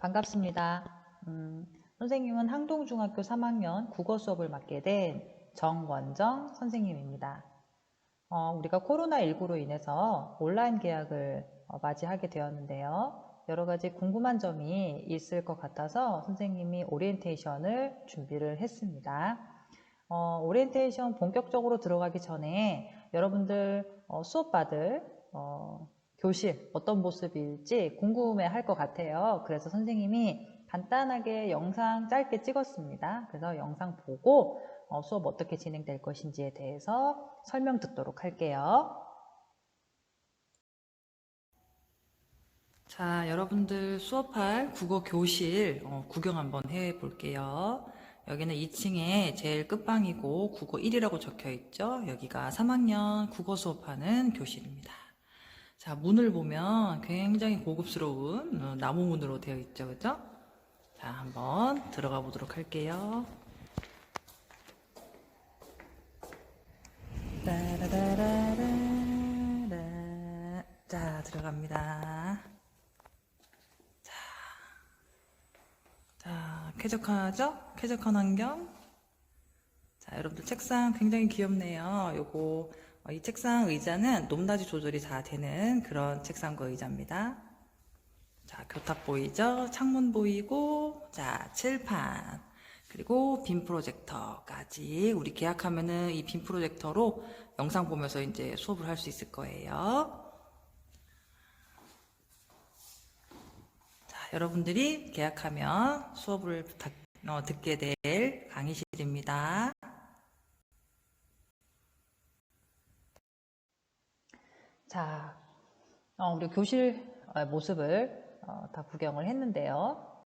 반갑습니다. 선생님은 항동중학교 3학년 국어 수업을 맡게 된 정원정 선생님입니다. 우리가 코로나19로 인해서 온라인 개학을 맞이하게 되었는데요. 여러 가지 궁금한 점이 있을 것 같아서 선생님이 오리엔테이션을 준비를 했습니다. 오리엔테이션 본격적으로 들어가기 전에 여러분들 수업 받을 교실 어떤 모습일지 궁금해 할 것 같아요. 그래서 선생님이 간단하게 영상 짧게 찍었습니다. 그래서 영상 보고 수업 어떻게 진행될 것인지에 대해서 설명 듣도록 할게요. 자, 여러분들 수업할 국어 교실 구경 한번 해 볼게요. 여기는 2층에 제일 끝방이고 국어 1이라고 적혀 있죠. 여기가 3학년 국어 수업하는 교실입니다. 자, 문을 보면 굉장히 고급스러운 나무 문으로 되어 있죠. 그죠? 자, 한번 들어가 보도록 할게요. 따라라라라. 자, 들어갑니다. 자, 쾌적하죠? 쾌적한 환경. 자, 여러분들 책상 굉장히 귀엽네요. 요거 이 책상 의자는 높낮이 조절이 다 되는 그런 책상과 의자입니다. 자, 교탁 보이죠? 창문 보이고, 자, 칠판. 그리고 빔 프로젝터까지. 우리 계약하면은 이 빔 프로젝터로 영상 보면서 이제 수업을 할 수 있을 거예요. 자, 여러분들이 계약하면 수업을 듣게 될 강의실입니다. 자, 우리 교실 모습을 다 구경을 했는데요.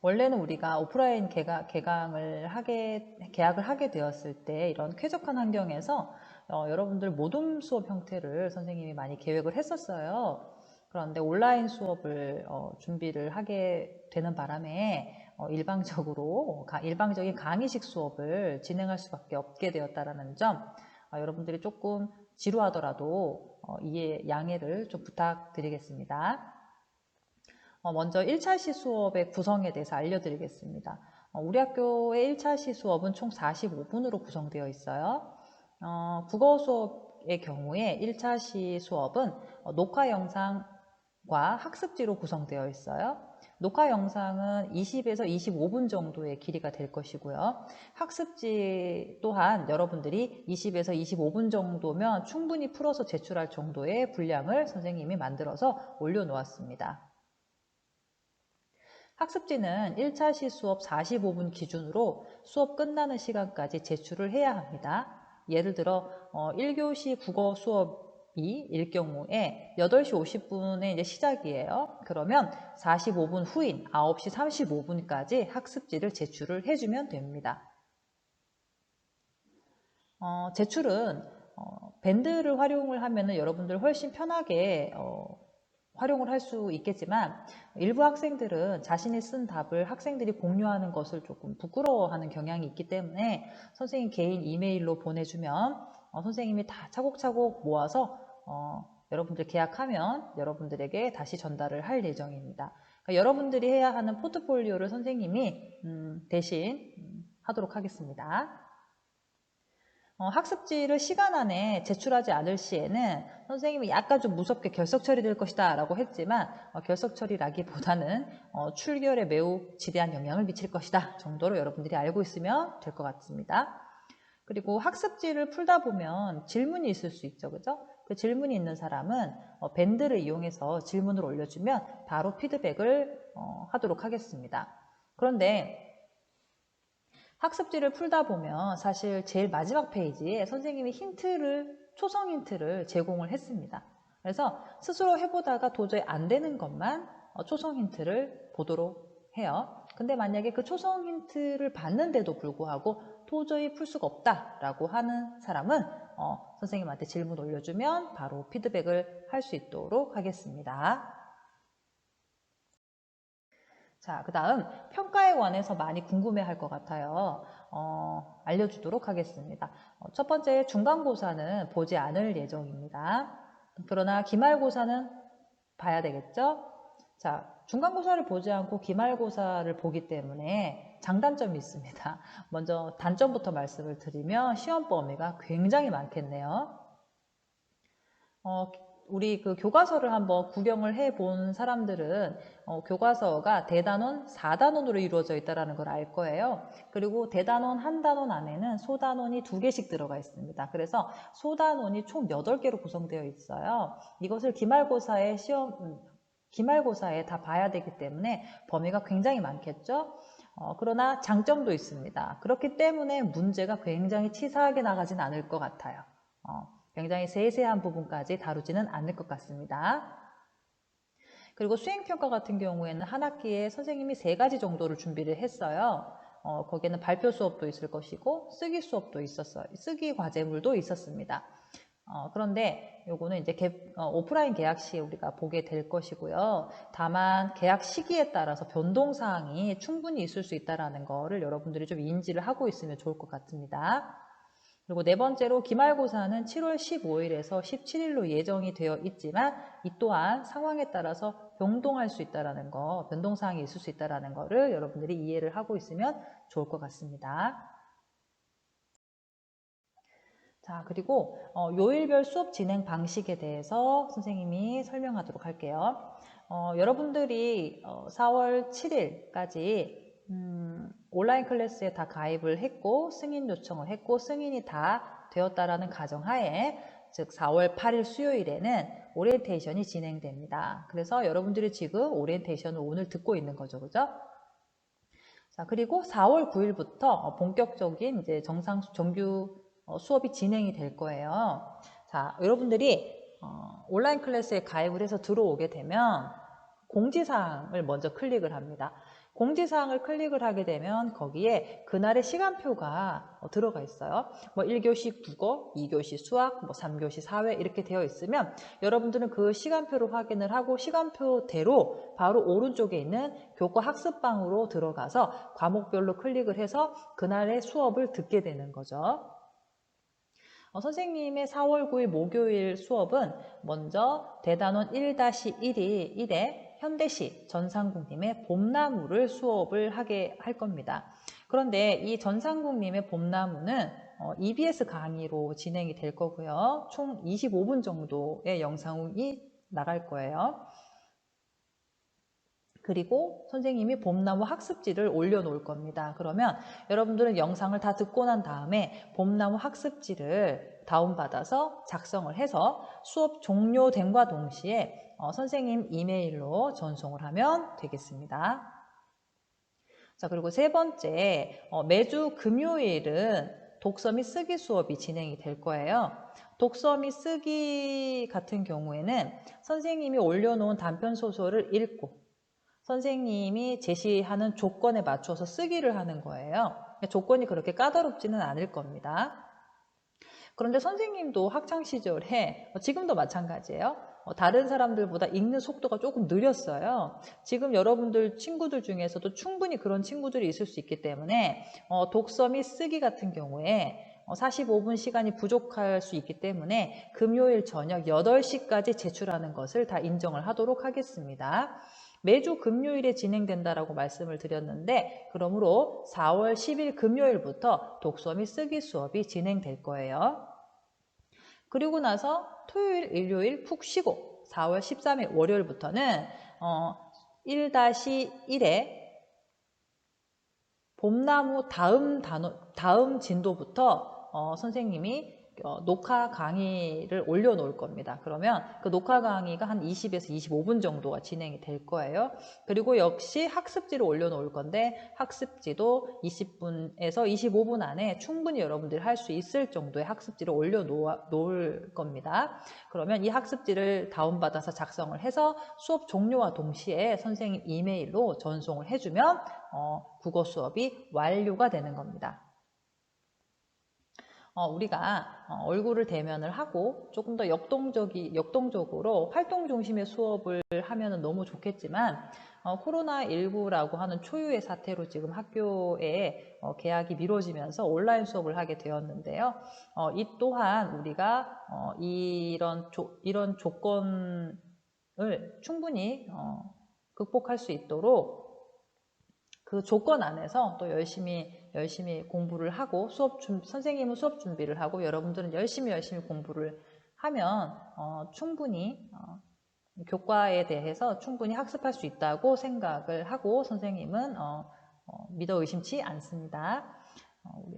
원래는 우리가 오프라인 계약을 하게 되었을 때 이런 쾌적한 환경에서 여러분들 모둠 수업 형태를 선생님이 많이 계획을 했었어요. 그런데 온라인 수업을 준비를 하게 되는 바람에 일방적인 강의식 수업을 진행할 수밖에 없게 되었다는 점, 여러분들이 조금 지루하더라도 양해를 좀 부탁드리겠습니다. 먼저 1차시 수업의 구성에 대해서 알려드리겠습니다. 우리 학교의 1차시 수업은 총 45분으로 구성되어 있어요. 국어 수업의 경우에 1차시 수업은 녹화 영상과 학습지로 구성되어 있어요. 녹화 영상은 20에서 25분 정도의 길이가 될 것이고요. 학습지 또한 여러분들이 20에서 25분 정도면 충분히 풀어서 제출할 정도의 분량을 선생님이 만들어서 올려놓았습니다. 학습지는 1차시 수업 45분 기준으로 수업 끝나는 시간까지 제출을 해야 합니다. 예를 들어 1교시 국어 수업일 경우에 8시 50분에 이제 시작이에요. 그러면 45분 후인 9시 35분까지 학습지를 제출을 해주면 됩니다. 제출은 밴드를 활용을 하면 여러분들 훨씬 편하게 활용을 할 수 있겠지만 일부 학생들은 자신이 쓴 답을 학생들이 공유하는 것을 조금 부끄러워하는 경향이 있기 때문에 선생님 개인 이메일로 보내주면 선생님이 다 차곡차곡 모아서 여러분들 계약하면 여러분들에게 다시 전달을 할 예정입니다. 그러니까 여러분들이 해야 하는 포트폴리오를 선생님이 대신 하도록 하겠습니다. 학습지를 시간 안에 제출하지 않을 시에는 선생님이 약간 좀 무섭게 결석 처리될 것이다 라고 했지만 결석 처리라기보다는 출결에 매우 지대한 영향을 미칠 것이다 정도로 여러분들이 알고 있으면 될 것 같습니다. 그리고 학습지를 풀다 보면 질문이 있을 수 있죠. 그죠? 그 질문이 있는 사람은 밴드를 이용해서 질문을 올려주면 바로 피드백을 하도록 하겠습니다. 그런데 학습지를 풀다 보면 사실 제일 마지막 페이지에 선생님이 초성 힌트를 제공을 했습니다. 그래서 스스로 해보다가 도저히 안 되는 것만 초성 힌트를 보도록 해요. 근데 만약에 그 초성 힌트를 봤는데도 불구하고 도저히 풀 수가 없다라고 하는 사람은 선생님한테 질문 올려주면 바로 피드백을 할 수 있도록 하겠습니다. 자, 그 다음 평가에 관해서 많이 궁금해할 것 같아요. 알려주도록 하겠습니다. 첫 번째 중간고사는 보지 않을 예정입니다. 그러나 기말고사는 봐야 되겠죠? 자, 중간고사를 보지 않고 기말고사를 보기 때문에 장단점이 있습니다. 먼저 단점부터 말씀을 드리면 시험 범위가 굉장히 많겠네요. 우리 그 교과서를 한번 구경을 해 본 사람들은 교과서가 대단원, 4단원으로 이루어져 있다는 걸 알 거예요. 그리고 대단원 한 단원 안에는 소단원이 2개씩 들어가 있습니다. 그래서 소단원이 총 8개로 구성되어 있어요. 이것을 기말고사에 다 봐야 되기 때문에 범위가 굉장히 많겠죠. 그러나 장점도 있습니다. 그렇기 때문에 문제가 굉장히 치사하게 나가진 않을 것 같아요. 굉장히 세세한 부분까지 다루지는 않을 것 같습니다. 그리고 수행평가 같은 경우에는 한 학기에 선생님이 3가지 정도를 준비를 했어요. 거기에는 발표 수업도 있을 것이고 쓰기 수업도 있었어요. 쓰기 과제물도 있었습니다. 그런데 요거는 이제 오프라인 계약 시에 우리가 보게 될 것이고요. 다만 계약 시기에 따라서 변동사항이 충분히 있을 수 있다는 거를 여러분들이 좀 인지를 하고 있으면 좋을 것 같습니다. 그리고 4번째로 기말고사는 7월 15일에서 17일로 예정이 되어 있지만 이 또한 상황에 따라서 변동할 수 있다는 거, 변동사항이 있을 수 있다는 거를 여러분들이 이해를 하고 있으면 좋을 것 같습니다. 자, 그리고 요일별 수업 진행 방식에 대해서 선생님이 설명하도록 할게요. 여러분들이 4월 7일까지 온라인 클래스에 다 가입을 했고 승인 요청을 했고 승인이 다 되었다라는 가정하에 즉 4월 8일 수요일에는 오리엔테이션이 진행됩니다. 그래서 여러분들이 지금 오리엔테이션을 오늘 듣고 있는 거죠. 그죠? 자, 그리고 4월 9일부터 본격적인 이제 정규 수업이 진행이 될 거예요. 자, 여러분들이 온라인 클래스에 가입을 해서 들어오게 되면 공지사항을 먼저 클릭을 합니다. 공지사항을 클릭을 하게 되면 거기에 그날의 시간표가 들어가 있어요. 뭐 1교시 국어, 2교시 수학, 뭐 3교시 사회 이렇게 되어 있으면 여러분들은 그 시간표를 확인을 하고 시간표대로 바로 오른쪽에 있는 교과 학습방으로 들어가서 과목별로 클릭을 해서 그날의 수업을 듣게 되는 거죠. 선생님의 4월 9일 목요일 수업은 먼저 대단원 1-1에 현대시 전상국님의 봄나무를 수업을 하게 할 겁니다. 그런데 이 전상국님의 봄나무는 EBS 강의로 진행이 될 거고요. 총 25분 정도의 영상이 나갈 거예요. 그리고 선생님이 봄나무 학습지를 올려놓을 겁니다. 그러면 여러분들은 영상을 다 듣고 난 다음에 봄나무 학습지를 다운받아서 작성을 해서 수업 종료됨과 동시에 선생님 이메일로 전송을 하면 되겠습니다. 자, 그리고 3번째, 매주 금요일은 독서 및 쓰기 수업이 진행이 될 거예요. 독서 및 쓰기 같은 경우에는 선생님이 올려놓은 단편소설을 읽고 선생님이 제시하는 조건에 맞춰서 쓰기를 하는 거예요. 조건이 그렇게 까다롭지는 않을 겁니다. 그런데 선생님도 학창시절에 지금도 마찬가지예요. 다른 사람들보다 읽는 속도가 조금 느렸어요. 지금 여러분들 친구들 중에서도 충분히 그런 친구들이 있을 수 있기 때문에 독서 및 쓰기 같은 경우에 45분 시간이 부족할 수 있기 때문에 금요일 저녁 8시까지 제출하는 것을 다 인정을 하도록 하겠습니다. 매주 금요일에 진행된다라고 말씀을 드렸는데 그러므로 4월 10일 금요일부터 독서 및 쓰기 수업이 진행될 거예요. 그리고 나서 토요일, 일요일 푹 쉬고 4월 13일 월요일부터는 1-1에 봄나무 다음 진도부터 선생님이 녹화 강의를 올려놓을 겁니다. 그러면 그 녹화 강의가 한 20에서 25분 정도가 진행이 될 거예요. 그리고 역시 학습지를 올려놓을 건데 학습지도 20분에서 25분 안에 충분히 여러분들이 할 수 있을 정도의 학습지를 올려놓을 겁니다. 그러면 이 학습지를 다운받아서 작성을 해서 수업 종료와 동시에 선생님 이메일로 전송을 해주면 국어 수업이 완료가 되는 겁니다. 우리가 얼굴을 대면을 하고 조금 더 역동적으로 활동 중심의 수업을 하면 너무 좋겠지만 코로나19라고 하는 초유의 사태로 지금 학교에 개학이 미뤄지면서 온라인 수업을 하게 되었는데요. 이 또한 우리가 이런 조건을 충분히 극복할 수 있도록 그 조건 안에서 또 열심히 공부를 하고 선생님은 수업 준비를 하고 여러분들은 열심히 공부를 하면 충분히 교과에 대해서 충분히 학습할 수 있다고 생각을 하고 선생님은 믿어 의심치 않습니다.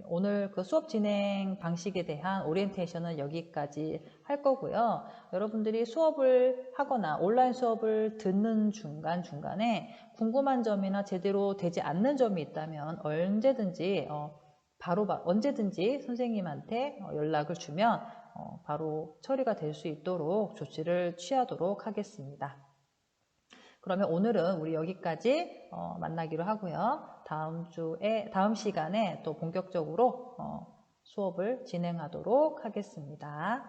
오늘 그 수업 진행 방식에 대한 오리엔테이션은 여기까지 할 거고요. 여러분들이 수업을 하거나 온라인 수업을 듣는 중간중간에 궁금한 점이나 제대로 되지 않는 점이 있다면 언제든지 언제든지 선생님한테 연락을 주면 바로 처리가 될 수 있도록 조치를 취하도록 하겠습니다. 그러면 오늘은 우리 여기까지 만나기로 하고요. 다음 시간에 또 본격적으로 수업을 진행하도록 하겠습니다.